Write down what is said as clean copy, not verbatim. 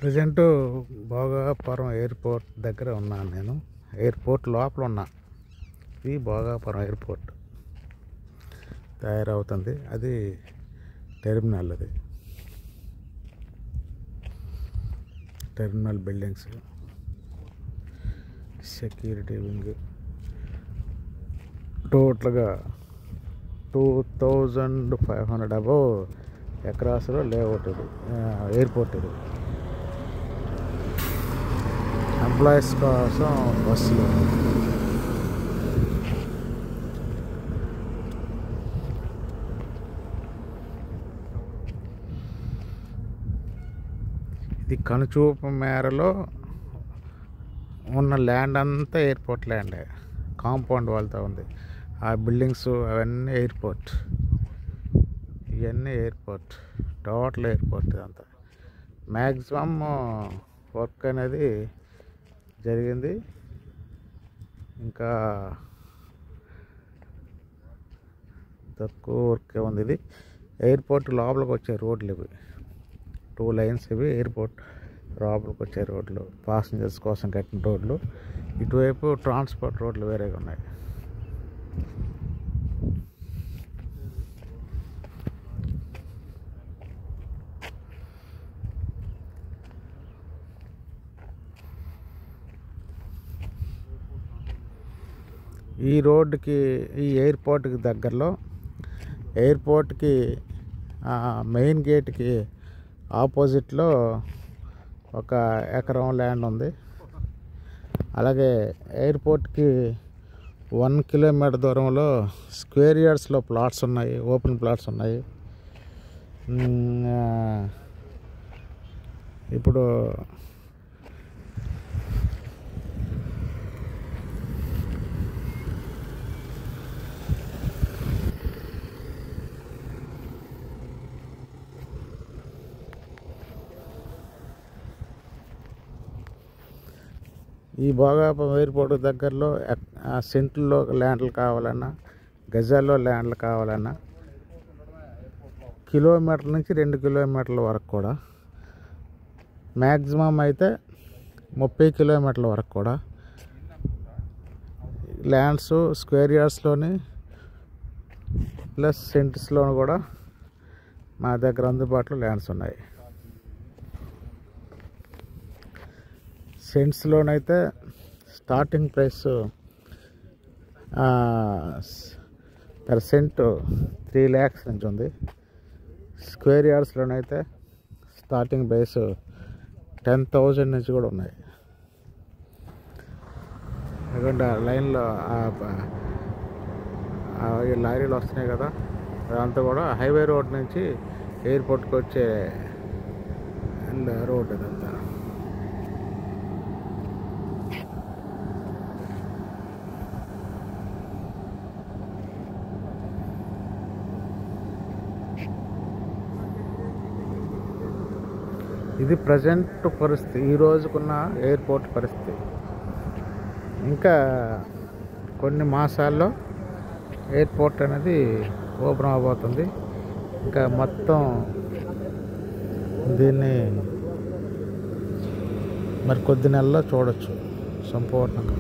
Present Bhogapuram airport దగ్గర ఉన్నాను. నేను ఎయిర్పోర్ట్ లోపల ఉన్నా. ఇది భోగాపురం ఎయిర్పోర్ట్ తయారవుతుంది. అది టెర్మినల్. అది టెర్మినల్ బిల్డింగ్స్, సెక్యూరిటీ వింగ్. టోటల్గా 2500 అబవ్ ఎకరాస్లో లేఅవుట్. ఇది ఎయిర్పోర్ట్. ఇది ఎంప్లాయీస్ కోసం బస్సులు. ఇది కనుచూపు మేరలో ఉన్న ల్యాండ్ అంతా ఎయిర్పోర్ట్ ల్యాండే. కాంపౌండ్ వాళ్ళతో ఉంది. ఆ బిల్డింగ్స్ అవన్నీ ఎయిర్పోర్ట్. ఇవన్నీ ఎయిర్పోర్ట్. Total airport. ఇదంతా మ్యాక్సిమం వర్క్ అనేది జరిగింది. ఇంకా తక్కువ వర్కే ఉంది. ఇది ఎయిర్పోర్ట్ లోపలికి వచ్చే రోడ్లు. ఇవి 2 లైన్స్. ఇవి ఎయిర్పోర్ట్ లోపలికి వచ్చే రోడ్లు, పాసింజర్స్ కోసం కట్టిన రోడ్లు. ఇటువైపు ట్రాన్స్పోర్ట్ రోడ్లు వేరేగా ఉన్నాయి. ఈ రోడ్డుకి, ఈ ఎయిర్పోర్ట్కి దగ్గరలో, ఎయిర్పోర్ట్కి మెయిన్ గేట్కి ఆపోజిట్లో 1 ఎకరం ల్యాండ్ ఉంది. అలాగే ఎయిర్పోర్ట్కి 1 కిలోమీటర్ దూరంలో స్క్వేర్ యార్డ్స్లో ప్లాట్స్ ఉన్నాయి. ఓపెన్ ప్లాట్స్ ఉన్నాయి. ఇప్పుడు ఈ భోగాపురం ఎయిర్పోర్ట్ దగ్గరలో సెంట్లో ల్యాండ్లు కావాలన్నా, గజాల్లో ల్యాండ్లు కావాలన్నా కిలోమీటర్ నుంచి 2 కిలోమీటర్ల వరకు కూడా, మ్యాక్సిమం అయితే 30 కిలోమీటర్ల వరకు కూడా ల్యాండ్స్ స్క్వేర్ యార్డ్స్లోని ప్లస్ సెంట్స్లో కూడా మా దగ్గర అందుబాటులో ల్యాండ్స్ ఉన్నాయి. సెంట్స్లోనైతే starting price per cent 3 lakhs నుంచి ఉంది. స్క్వేర్ యార్డ్స్లోనైతే స్టార్టింగ్ ప్రైస్ 10,000 నుంచి కూడా ఉన్నాయి. ఎందుకంటే లైన్లో ఈ లారీలు వస్తున్నాయి కదా, అదంతా కూడా హైవే రోడ్ నుంచి ఎయిర్పోర్ట్కి వచ్చే రోడ్. అదంతా ఇది ప్రజెంట్ పరిస్థితి, ఈ రోజుకున్న ఎయిర్పోర్ట్ పరిస్థితి. ఇంకా కొన్ని మాసాల్లో ఎయిర్పోర్ట్ అనేది ఓపెన్ అవబోతుంది. ఇంకా మొత్తం దీన్ని మరి కొద్ది నెలల్లో చూడొచ్చు సంపూర్ణంగా.